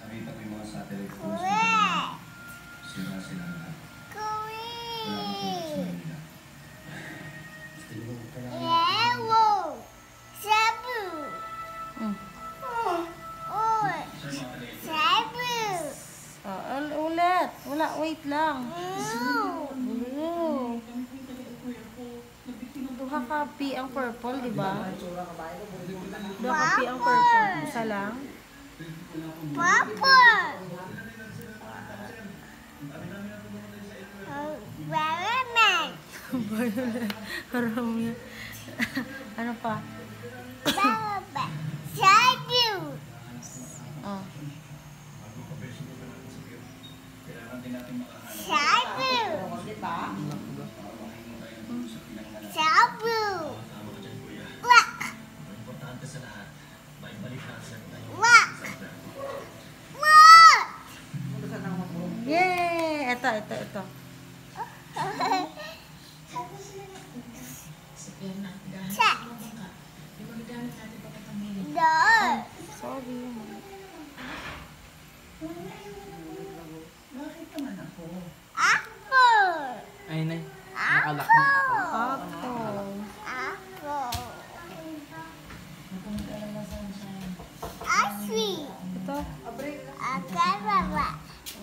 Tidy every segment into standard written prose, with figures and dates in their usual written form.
Nakita ko yung mga satellite phones. Sira sila lahat. Wala akong tulog sa Manila. Ulit. Wala, wait lang. Duha ka P ang purple, di ba? Duha ka P ang purple. Isa lang. Purple. Violet. Marami. Ano pa? Violet. Shadow. Oh. Shadow. Shadow. Wak. Wak. Wak. Yay! Ito. Check. Door. Sorry. Apple. Ay, nay. Nakalak Apple. mo. Apple. Apple. Ice cream. Ito. Agaraba.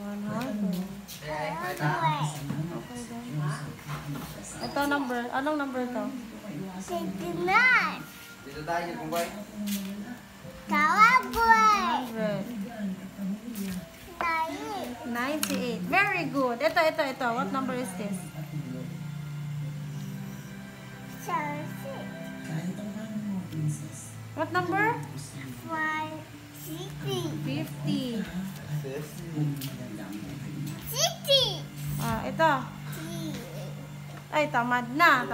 100. Okay then. Ito number. Anong number to? 69. Dito tayo, kung boy. Kawaboy. 98. Very good. Ito. What number is this? 36. What number? 50. 50. 60. Ito. Ay, tamad na.